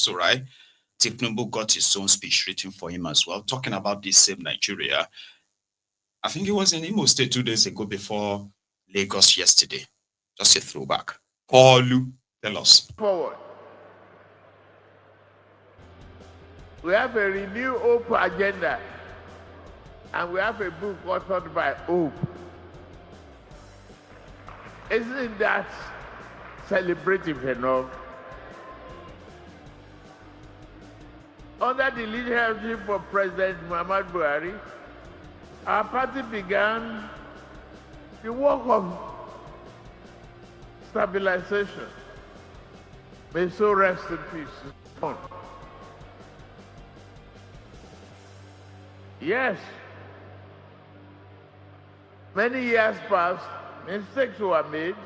So, right, Tinubu got his own speech written for him as well, talking about this same Nigeria. I think it was in Imo State 2 days ago before Lagos yesterday. Just a throwback. Koolu, tell us. Forward. We have a renew hope agenda, and we have a book authored by Hope. Isn't that celebrative enough? Under the leadership of President Muhammad Buhari, our party began the work of stabilization. May so rest in peace. Yes, many years passed, mistakes were made,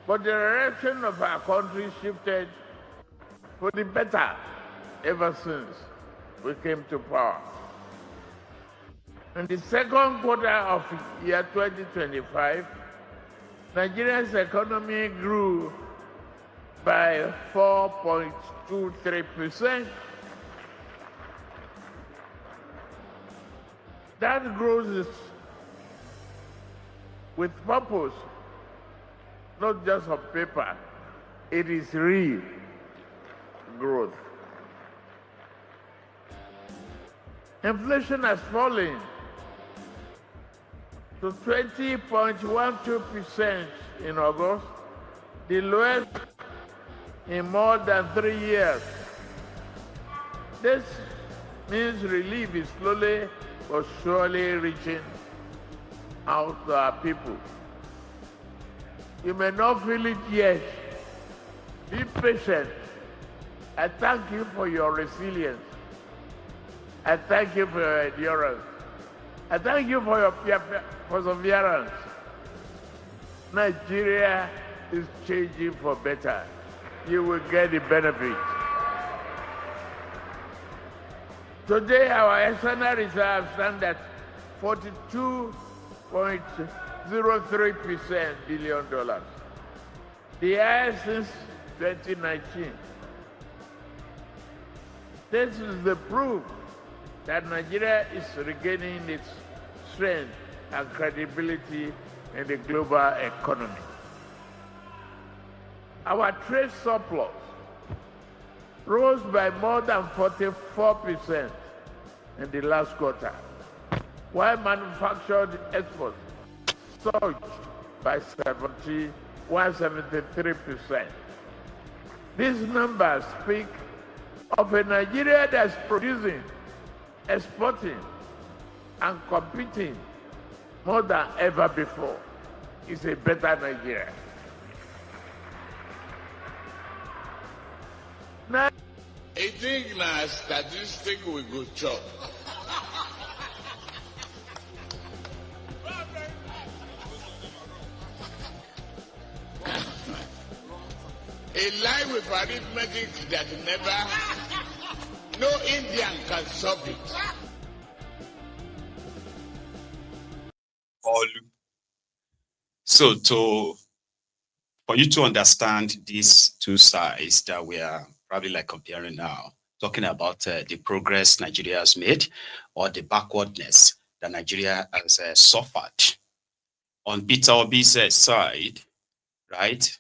but the direction of our country shifted for the better ever since we came to power. In the second quarter of year 2025, Nigeria's economy grew by 4.23%. That growth is with purpose, not just on paper. It is real growth. Inflation has fallen to 20.12% in August, the lowest in more than 3 years. This means relief is slowly but surely reaching out to our people. You may not feel it yet. Be patient. I thank you for your resilience. I thank you for your endurance. I thank you for your perseverance. Nigeria is changing for better. You will get the benefit. Today, our external reserves stand at $42.03 billion, the highest since 2019. This is the proof that Nigeria is regaining its strength and credibility in the global economy. Our trade surplus rose by more than 44% in the last quarter, while manufactured exports surged by 173%. These numbers speak of a Nigeria that's producing, exporting, and competing more than ever before. It's a better Nigeria. Now, I think na statistic we go chop. A lie with arithmetic that never, no Indian can solve it. So for you to understand these two sides that we are probably like comparing now, talking about the progress Nigeria has made or the backwardness that Nigeria has suffered. On Peter Obi's side, right,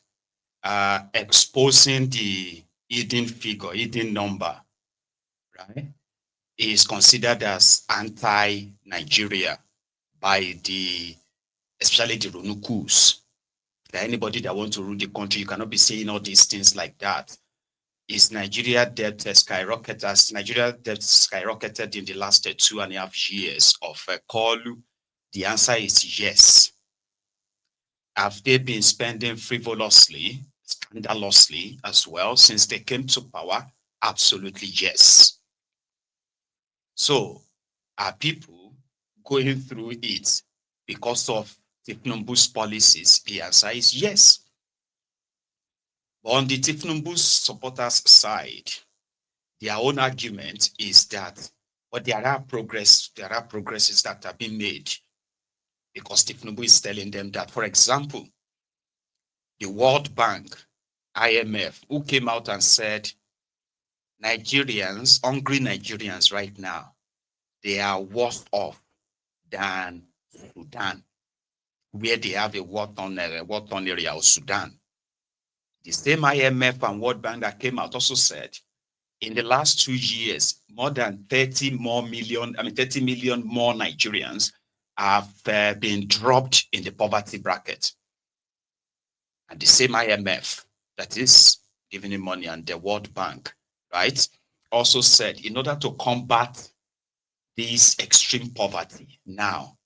exposing the hidden figure, hidden number, right, is considered as anti-Nigeria by especially the Ronukus. That anybody that wants to rule the country, you cannot be saying all these things like that. Is Nigeria debt skyrocketed? As Nigeria debt skyrocketed in the last 2.5 years of Koolu? The answer is yes. Have they been spending frivolously, scandalously as well since they came to power? Absolutely yes. So are people going through it because of Tinubu's policies? The answer is yes. But on the Tinubu's supporters' side, their own argument is that, but there are progresses that have been made, because Tinubu is telling them that, for example, the World Bank, IMF, who came out and said Nigerians, hungry Nigerians right now, they are worse off than Sudan, where they have a war-torn area of Sudan. The same IMF and World Bank that came out also said in the last 2 years, more than 30 million more Nigerians have been dropped in the poverty bracket. And the same IMF that is giving him money and the World Bank, right, also said in order to combat this extreme poverty now,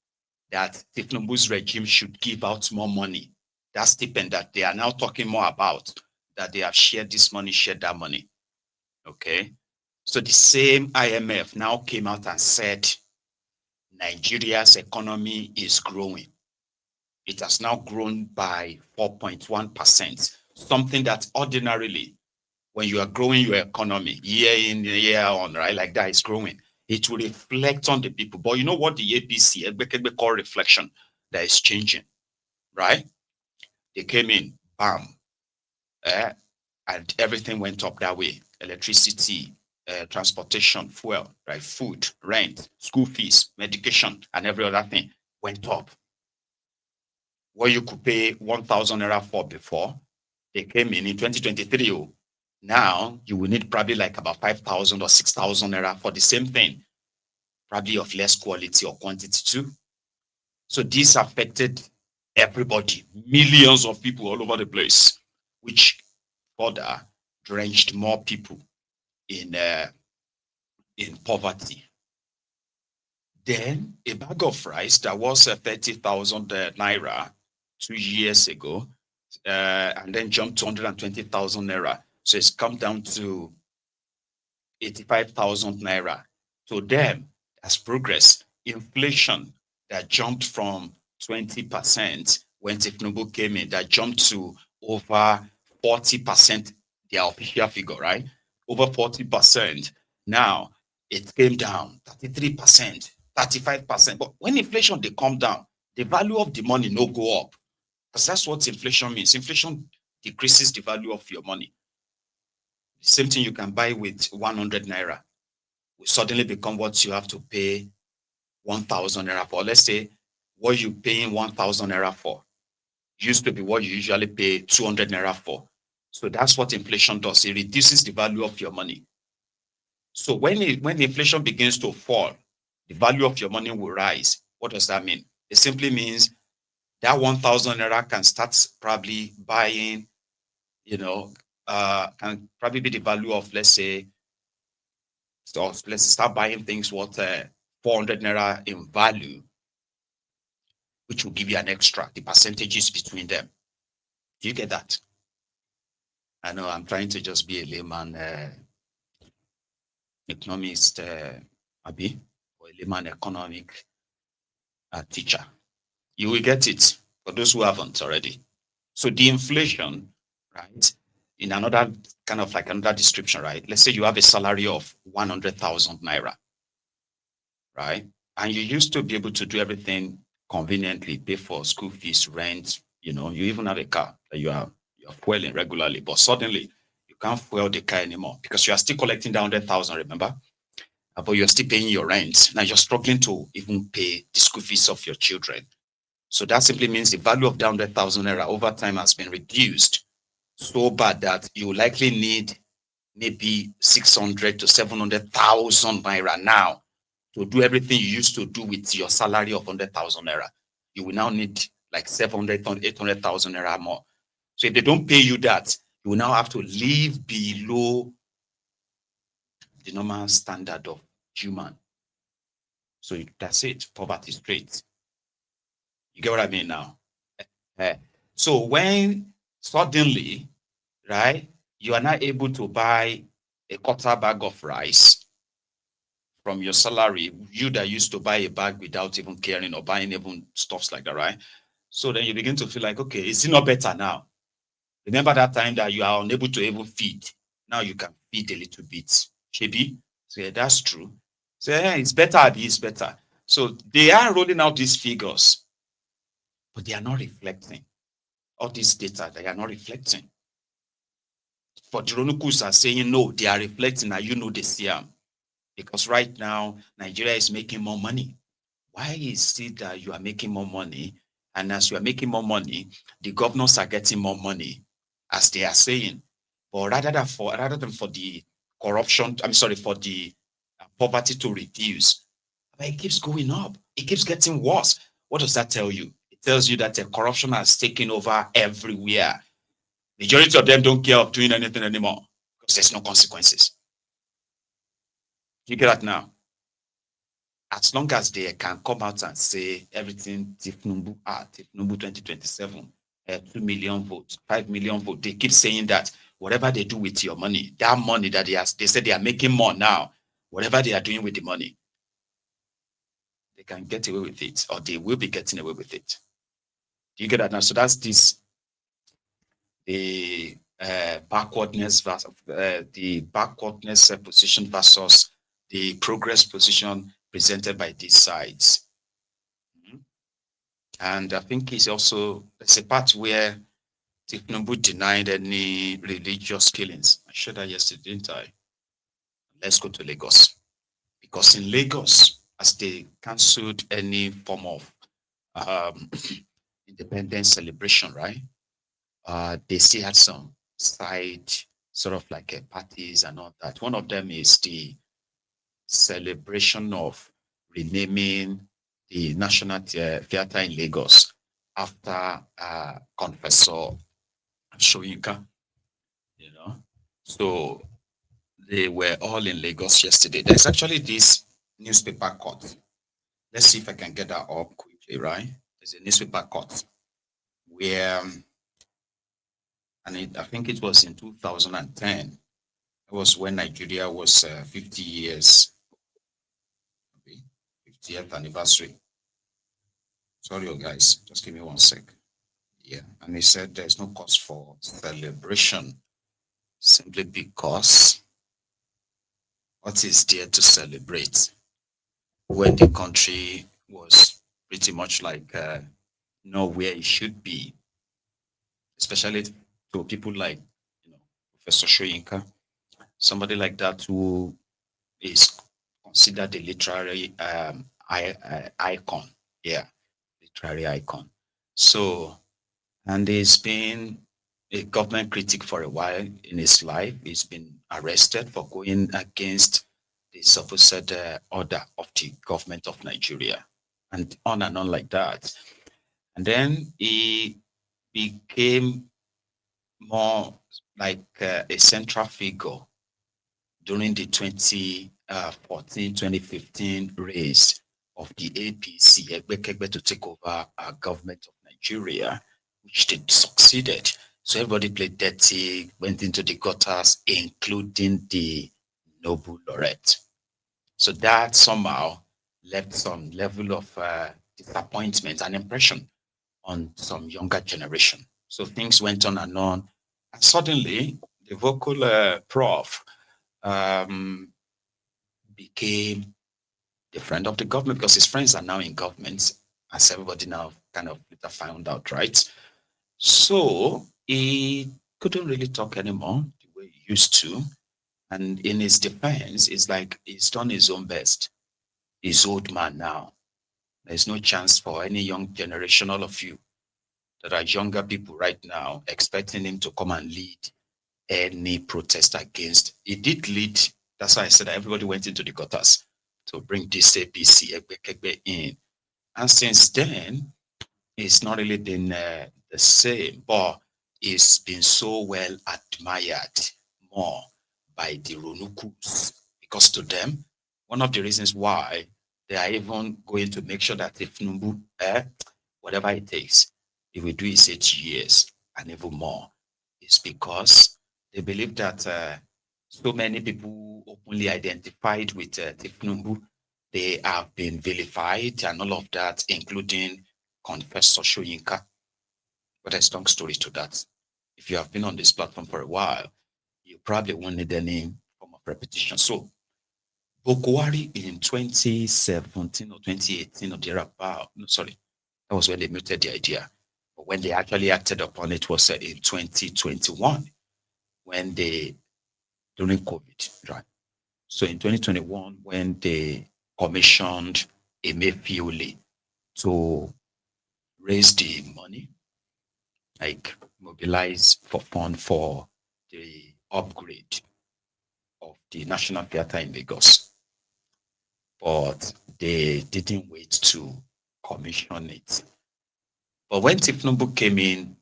that Tinubu's regime should give out more money. That stipend that they are now talking more about, that they have shared this money, shared that money. Okay. So the same IMF now came out and said Nigeria's economy is growing. It has now grown by 4.1%, something that ordinarily, when you are growing your economy year in, year on, right, like that is growing, it will reflect on the people. But you know what the APC call reflection, that is changing, right? They came in, bam, and everything went up that way. Electricity, transportation, fuel, right, food, rent, school fees, medication, and every other thing went up. What you could pay 1,000 naira for before, they came in 2023. Oh, now you will need probably like about 5,000 or 6,000 naira for the same thing, probably of less quality or quantity too. So this affected everybody, millions of people all over the place, which further drenched more people in poverty. Then a bag of rice that was 30,000 naira 2 years ago, and then jumped to 120,000 naira. So it's come down to 85,000 naira. To them, as progress, inflation that jumped from 20% when Tinubu came in, that jumped to over 40%, their official figure, right? Over 40%. Now it came down 33%, 35%. But when inflation they come down, the value of the money no go up. Because that's what inflation means. Inflation decreases the value of your money. The same thing you can buy with 100 naira will suddenly become what you have to pay 1,000 naira for. Let's say what you're paying 1,000 naira for used to be what you usually pay 200 naira for. So that's what inflation does. It reduces the value of your money. So when inflation begins to fall, the value of your money will rise. What does that mean? It simply means that 1,000 naira can start probably buying, can probably be the value of, let's say, so let's start buying things worth 400 naira in value, which will give you an extra, the percentages between them. Do you get that? I know I'm trying to just be a layman economist, Abi, or a layman economic teacher. You will get it for those who haven't already. So the inflation, right, in another kind of like another description, right? Let's say you have a salary of 100,000 naira, right? And you used to be able to do everything conveniently, pay for school fees, rent, you even have a car that you're fueling regularly, but suddenly you can't fuel the car anymore because you are still collecting the 100,000, remember? But you're still paying your rent. Now you're struggling to even pay the school fees of your children. So that simply means the value of the 100,000 naira over time has been reduced so bad that you likely need maybe 600 to 700,000 naira now to do everything you used to do with your salary of 100,000 naira. You will now need like 700, 800,000 naira more. So if they don't pay you that, you will now have to live below the normal standard of human. So that's it. Poverty straight. You get what I mean now? So when suddenly, right, you are not able to buy a quarter bag of rice from your salary, you that used to buy a bag without even caring or buying even stuffs like that, right? So then you begin to feel like, okay, is it not better now? Remember that time that you are unable to even feed. Now you can feed a little bit. Shebi? So yeah, that's true. So yeah, it's better, it's better. So they are rolling out these figures, but they are not reflecting. All this data, they are not reflecting. for the Ronukus are saying no, they are reflecting that they see them. Because right now, Nigeria is making more money. Why is it that you are making more money? And as you are making more money, the governors are getting more money, as they are saying. But rather than for the corruption, for the poverty to reduce, but it keeps going up. It keeps getting worse. What does that tell you? It tells you that the corruption has taken over everywhere. Majority of them don't care of doing anything anymore because there's no consequences. You get that now? As long as they can come out and say everything Tifnumbu 2027, 2 million votes, 5 million votes, they keep saying that whatever they do with your money, that money that they said they are making more now, whatever they are doing with the money, they can get away with it, or they will be getting away with it. Do you get that now? So that's the backwardness versus position versus the progress position presented by these sides. And I think there's a part where Tinubu denied any religious killings. I shared that yesterday, didn't I? Let's go to Lagos. Because in Lagos, as they cancelled any form of independence celebration, right? They still had some side sort of like parties and all that. One of them is the celebration of renaming the National Theatre in Lagos after Confessor Soyinka, So they were all in Lagos yesterday. There's actually this newspaper cut. Let's see if I can get that up quickly, right? There's a newspaper cut where, I think it was in 2010. It was when Nigeria was 50 years, 50th anniversary. Sorry, guys, just give me 1 sec. Yeah, and he said there's no cause for celebration simply because what is there to celebrate when the country was pretty much like not where it should be, especially to people like Professor Soyinka, somebody like that who is considered a literary icon. Yeah, literary icon. So, and he's been a government critic for a while in his life. He's been arrested for going against the supposed order of the government of Nigeria, and on like that. And then he became more like a central figure during the 2014-2015 race of the APC, to take over our government of Nigeria, which they succeeded. So everybody played dirty, went into the gutters, including the Nobel laureate. So that somehow left some level of disappointment and impression on some younger generation. So things went on, and suddenly the vocal prof became the friend of the government because his friends are now in government, as everybody now kind of later found out, right? So he couldn't really talk anymore the way he used to. And in his defense, it's like he's done his own best. He's old man now. There's no chance for any young generation, all of you that are younger people right now, expecting him to come and lead any protest against. He did lead. That's why I said that everybody went into the gutters to bring this APC in. And since then, it's not really been the same, but it's been so well admired more by the Ronukus, because to them, one of the reasons why they are even going to make sure that if Numbu, whatever it takes, if we do it 8 years and even more, is because they believe that so many people openly identified with Tifnumbu, they have been vilified and all of that, including Confessor Soyinka. But there's a long story to that. If you have been on this platform for a while, you probably won't need any form of repetition. So, Bokwari in 2017 or 2018 or thereabout, no, sorry, that was when they muted the idea. But when they actually acted upon it was in 2021, during COVID, right? So in 2021, when they commissioned Emefiele to raise the money, like mobilize for fund for the upgrade of the National Theatre in Lagos, but they didn't wait to commission it. But when Tifnumbu came in,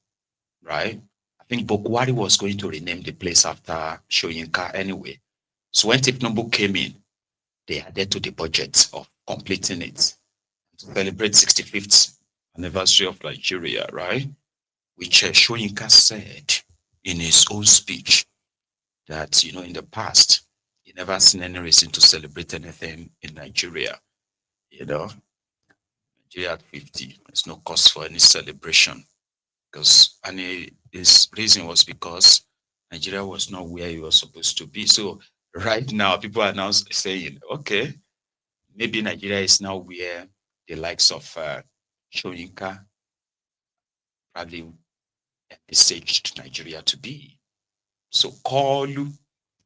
right, I think Bokwari was going to rename the place after Shoyinka anyway. So when Tifnumbu came in, they added to the budget of completing it to celebrate 65th anniversary of Nigeria, right? Which Shoyinka said in his own speech that, in the past, he never seen any reason to celebrate anything in Nigeria. Nigeria at 50, there's no cause for any celebration. His reason was because Nigeria was not where it was supposed to be. So right now, people are now saying, okay, maybe Nigeria is now where the likes of Shoyinka probably envisaged Nigeria to be. So Koolu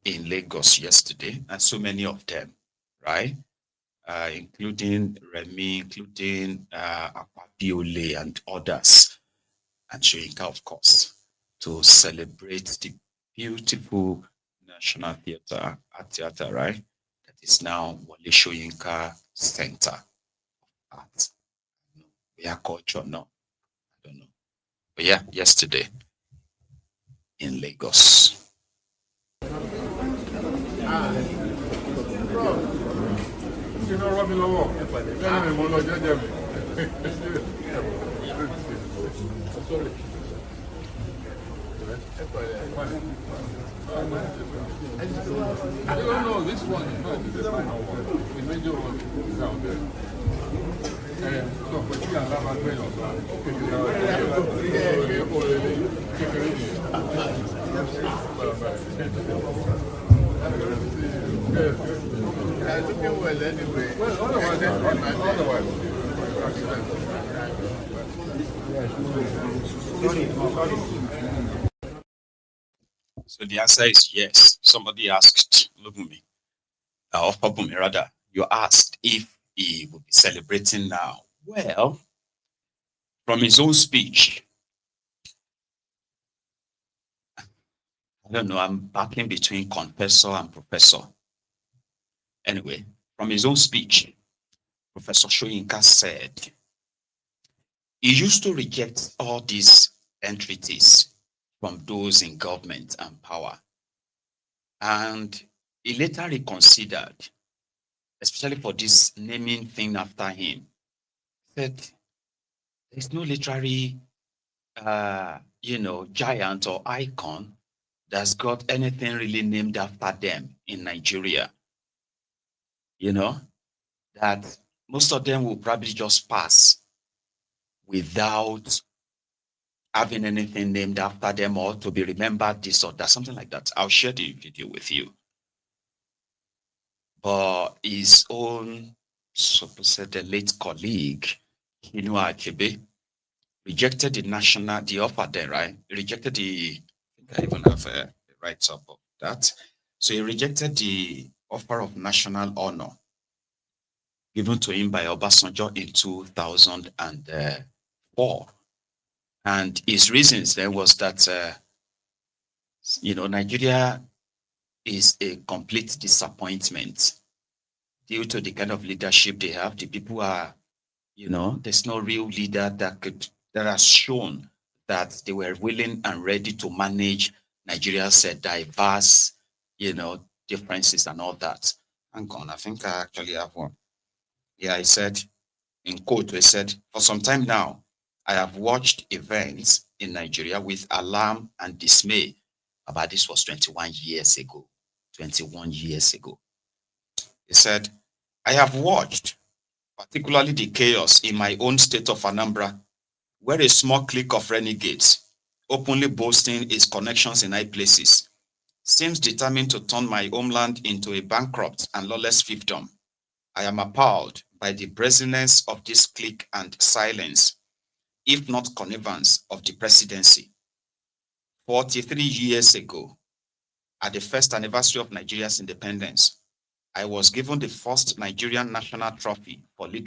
in Lagos yesterday, and so many of them, right? Including Remy, including Akwabiole and others, and Shoyinka, of course, to celebrate the beautiful National Theatre, Art Theatre, right? That is now Wale Shoyinka Center of Art. We are culture now. I don't know. But yeah, yesterday in Lagos. No, this one is not the final one. The major one is down there. So, but you can have a train of looking well anyway. Well, So the answer is yes. Somebody asked Lubumi, or Fabumi rather, you asked if he would be celebrating now. Well, from his own speech, I don't know, I'm battling between confessor and professor. Anyway, from his own speech, Professor Shoyinka said he used to reject all these entreaties from those in government and power. And he later reconsidered, especially for this naming thing after him. Said there's no literary giant or icon that's got anything really named after them in Nigeria. That most of them will probably just pass without having anything named after them or to be remembered this or that, something like that. I'll share the video with you. But his own, the late colleague, Kinu Achebe, rejected the offer there, right? He rejected I think I even have a write-up of that. So he rejected the offer of national honor given to him by Obasanjo in 2004. And his reasons then was that, Nigeria is a complete disappointment due to the kind of leadership they have. The people are, there's no real leader that has shown that they were willing and ready to manage Nigeria's diverse, differences and all that. Hang on, I think I actually have one. Yeah, I said, in quote, I said, for some time now, I have watched events in Nigeria with alarm and dismay. About this was 21 years ago. 21 years ago. He said, I have watched, particularly the chaos in my own state of Anambra, where a small clique of renegades, openly boasting its connections in high places, seems determined to turn my homeland into a bankrupt and lawless fiefdom. I am appalled by the brazenness of this clique and silence, if not connivance, of the presidency. 43 years ago, at the first anniversary of Nigeria's independence, I was given the first Nigerian national trophy for literature